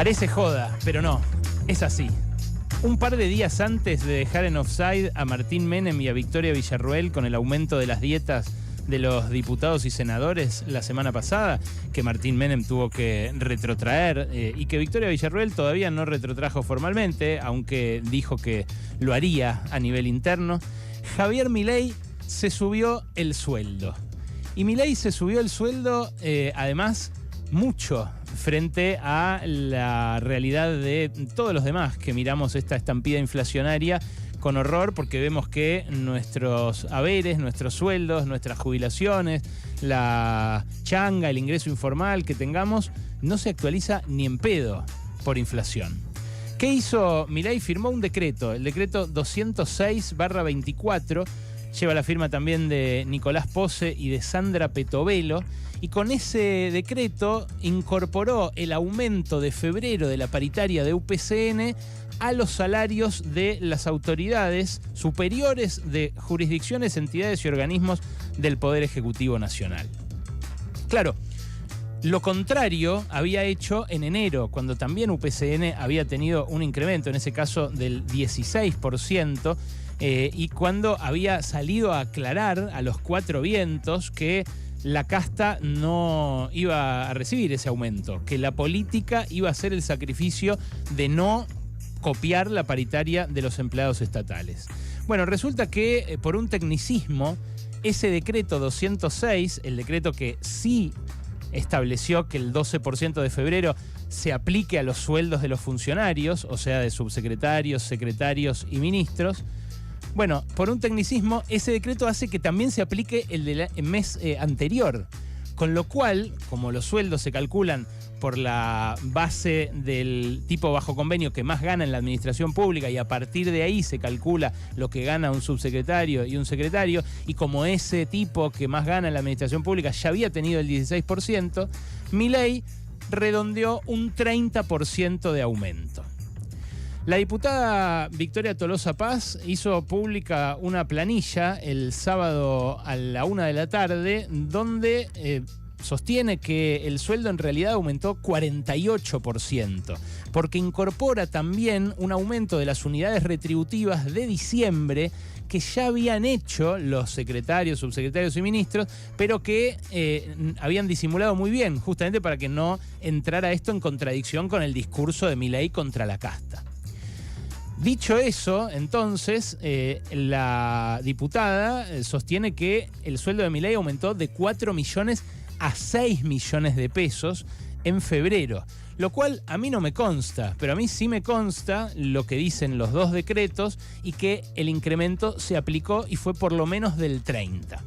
Parece joda, pero no, es así. Un par de días antes de dejar en offside a Martín Menem y a Victoria Villarroel con el aumento de las dietas de los diputados y senadores la semana pasada, que Martín Menem tuvo que retrotraer y que Victoria Villarroel todavía no retrotrajo formalmente, aunque dijo que lo haría a nivel interno, Javier Milei se subió el sueldo. Y Milei se subió el sueldo, además, mucho frente a la realidad de todos los demás que miramos esta estampida inflacionaria con horror, porque vemos que nuestros haberes, nuestros sueldos, nuestras jubilaciones, la changa, el ingreso informal que tengamos, no se actualiza ni en pedo por inflación. ¿Qué hizo Milei? Firmó un decreto, el decreto 206/24, lleva la firma también de Nicolás Pose y de Sandra Petovelo, y con ese decreto incorporó el aumento de febrero de la paritaria de UPCN a los salarios de las autoridades superiores de jurisdicciones, entidades y organismos del Poder Ejecutivo Nacional. Claro, lo contrario había hecho en enero, cuando también UPCN había tenido un incremento, en ese caso del 16%, y cuando había salido a aclarar a los cuatro vientos que la casta no iba a recibir ese aumento, que la política iba a hacer el sacrificio de no copiar la paritaria de los empleados estatales. Bueno, resulta que por un tecnicismo, ese decreto 206, el decreto que sí estableció que el 12% de febrero se aplique a los sueldos de los funcionarios, o sea, de subsecretarios, secretarios y ministros. Bueno, por un tecnicismo, ese decreto hace que también se aplique el del mes anterior, con lo cual, como los sueldos se calculan por la base del tipo bajo convenio que más gana en la administración pública, y a partir de ahí se calcula lo que gana un subsecretario y un secretario, y como ese tipo que más gana en la administración pública ya había tenido el 16%, Milei redondeó un 30% de aumento. La diputada Victoria Tolosa Paz hizo pública una planilla el sábado a la 1 de la tarde donde sostiene que el sueldo en realidad aumentó 48%, porque incorpora también un aumento de las unidades retributivas de diciembre que ya habían hecho los secretarios, subsecretarios y ministros, pero que habían disimulado muy bien, justamente para que no entrara esto en contradicción con el discurso de Milei contra la casta. Dicho eso, entonces, la diputada sostiene que el sueldo de Milei aumentó de 4 millones a 6 millones de pesos en febrero, lo cual a mí no me consta, pero a mí sí me consta lo que dicen los dos decretos y que el incremento se aplicó y fue por lo menos del 30%.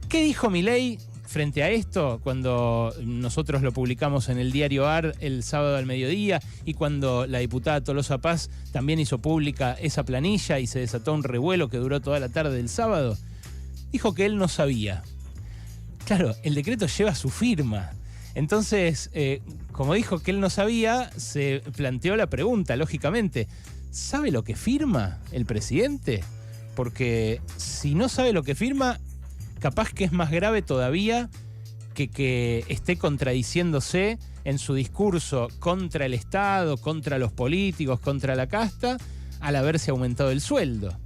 ¿Qué dijo Milei frente a esto cuando nosotros lo publicamos en el diario AR el sábado al mediodía y cuando la diputada Tolosa Paz también hizo pública esa planilla y se desató un revuelo que duró toda la tarde del sábado? Dijo que él no sabía. Claro, el decreto lleva su firma. Entonces, como dijo que él no sabía, se planteó la pregunta, lógicamente, ¿sabe lo que firma el presidente? Porque si no sabe lo que firma, capaz que es más grave todavía que esté contradiciéndose en su discurso contra el Estado, contra los políticos, contra la casta, al haberse aumentado el sueldo.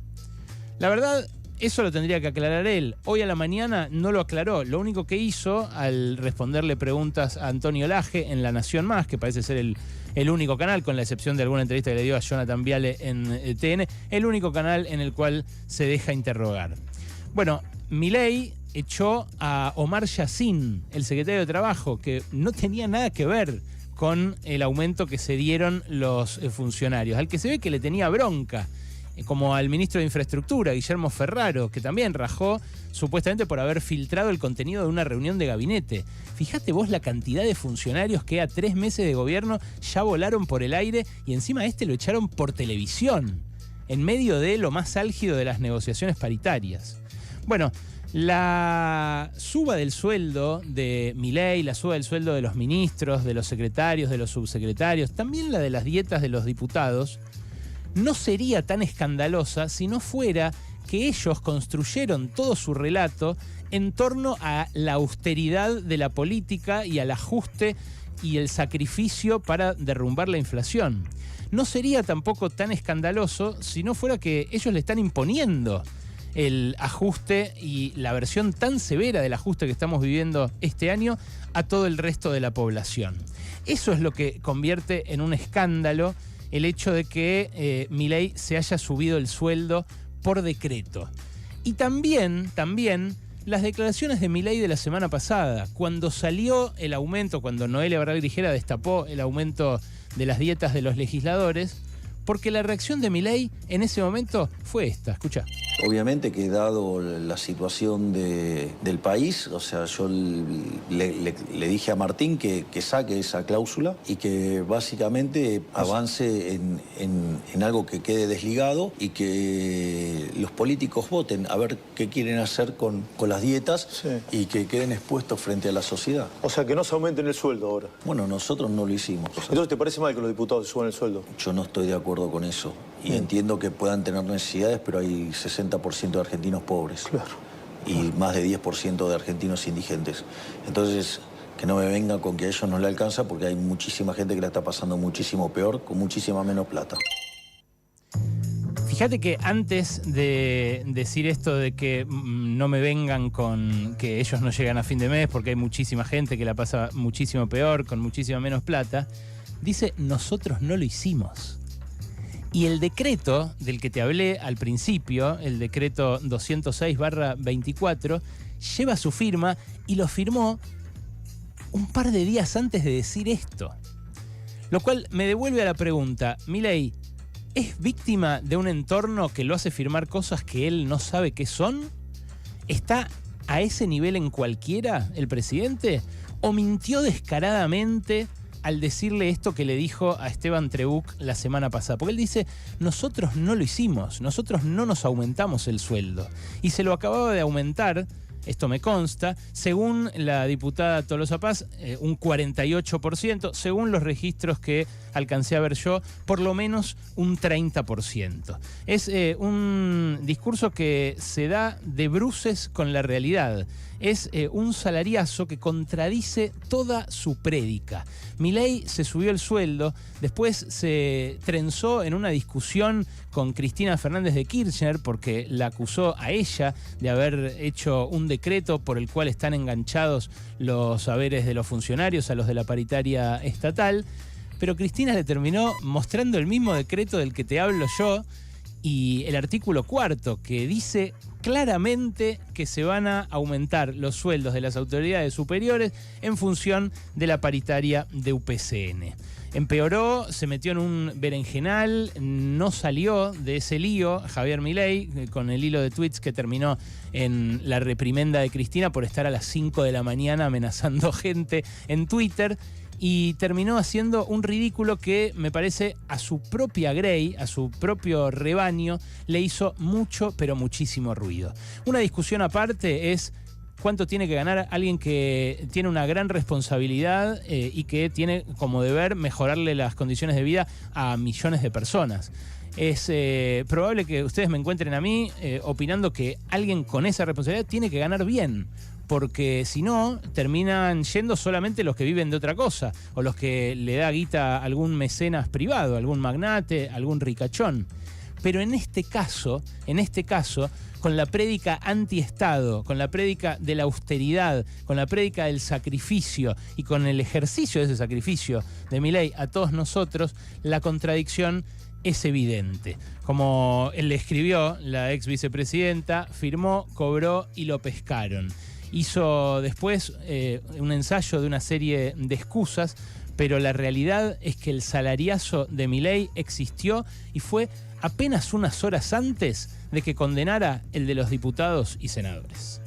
La verdad, eso lo tendría que aclarar él. Hoy a la mañana no lo aclaró. Lo único que hizo al responderle preguntas a Antonio Laje en La Nación Más, que parece ser el único canal, con la excepción de alguna entrevista que le dio a Jonathan Viale en TN, el único canal en el cual se deja interrogar. Bueno, Milei echó a Omar Yassin, el secretario de Trabajo, que no tenía nada que ver con el aumento que se dieron los funcionarios, al que se ve que le tenía bronca, como al ministro de Infraestructura, Guillermo Ferraro, que también rajó supuestamente por haber filtrado el contenido de una reunión de gabinete. Fíjate vos la cantidad de funcionarios que a 3 meses de gobierno ya volaron por el aire y encima a este lo echaron por televisión, en medio de lo más álgido de las negociaciones paritarias. Bueno, la suba del sueldo de Milei, la suba del sueldo de los ministros, de los secretarios, de los subsecretarios, también la de las dietas de los diputados, no sería tan escandalosa si no fuera que ellos construyeron todo su relato en torno a la austeridad de la política y al ajuste y el sacrificio para derrumbar la inflación. No sería tampoco tan escandaloso si no fuera que ellos le están imponiendo el ajuste y la versión tan severa del ajuste que estamos viviendo este año a todo el resto de la población. Eso es lo que convierte en un escándalo el hecho de que Milei se haya subido el sueldo por decreto. Y también las declaraciones de Milei de la semana pasada, cuando salió el aumento, cuando Noelia Barral Grijera destapó el aumento de las dietas de los legisladores, porque la reacción de Milei en ese momento fue esta. Escuchá. Obviamente que dado la situación del país, o sea, yo le dije a Martín que saque esa cláusula y que básicamente avance en algo que quede desligado y que los políticos voten a ver qué quieren hacer con las dietas, sí, y que queden expuestos frente a la sociedad. O sea, que no se aumenten el sueldo ahora. Bueno, nosotros no lo hicimos. Entonces, ¿te parece mal que los diputados se suban el sueldo? Yo no estoy de acuerdo con eso. Y entiendo que puedan tener necesidades, pero hay 60% de argentinos pobres. Claro. Y más de 10% de argentinos indigentes. Entonces, que no me vengan con que a ellos no le alcanza, porque hay muchísima gente que la está pasando muchísimo peor, con muchísima menos plata. Fíjate que antes de decir esto de que no me vengan con que ellos no llegan a fin de mes porque hay muchísima gente que la pasa muchísimo peor, con muchísima menos plata, dice, nosotros no lo hicimos. Y el decreto del que te hablé al principio, el decreto 206/24, lleva su firma y lo firmó un par de días antes de decir esto. Lo cual me devuelve a la pregunta, Milei, ¿es víctima de un entorno que lo hace firmar cosas que él no sabe qué son? ¿Está a ese nivel en cualquiera el presidente? ¿O mintió descaradamente al decirle esto que le dijo a Esteban Trebuch la semana pasada? Porque él dice, nosotros no lo hicimos, nosotros no nos aumentamos el sueldo. Y se lo acababa de aumentar, esto me consta, según la diputada Tolosa Paz, un 48%, según los registros que alcancé a ver yo, por lo menos un 30%. Es un discurso que se da de bruces con la realidad. Es un salariazo que contradice toda su prédica. Milei se subió el sueldo, después se trenzó en una discusión con Cristina Fernández de Kirchner porque la acusó a ella de haber hecho un decreto por el cual están enganchados los saberes de los funcionarios a los de la paritaria estatal. Pero Cristina le terminó mostrando el mismo decreto del que te hablo yo y el artículo 4 que dice claramente que se van a aumentar los sueldos de las autoridades superiores en función de la paritaria de UPCN. Empeoró, se metió en un berenjenal, no salió de ese lío Javier Milei con el hilo de tweets que terminó en la reprimenda de Cristina por estar a las 5 de la mañana amenazando gente en Twitter. Y terminó haciendo un ridículo que me parece a su propia grey, a su propio rebaño, le hizo mucho, pero muchísimo ruido. Una discusión aparte es cuánto tiene que ganar alguien que tiene una gran responsabilidad y que tiene como deber mejorarle las condiciones de vida a millones de personas. Es probable que ustedes me encuentren a mí opinando que alguien con esa responsabilidad tiene que ganar bien, porque si no, terminan yendo solamente los que viven de otra cosa, o los que le da guita a algún mecenas privado, algún magnate, algún ricachón. Pero en este caso, con la prédica anti-Estado, con la prédica de la austeridad, con la prédica del sacrificio y con el ejercicio de ese sacrificio de Milei a todos nosotros, la contradicción es evidente. Como él le escribió, la ex vicepresidenta, firmó, cobró y lo pescaron. Hizo después un ensayo de una serie de excusas, pero la realidad es que el salariazo de Milei existió y fue apenas unas horas antes de que condenara el de los diputados y senadores.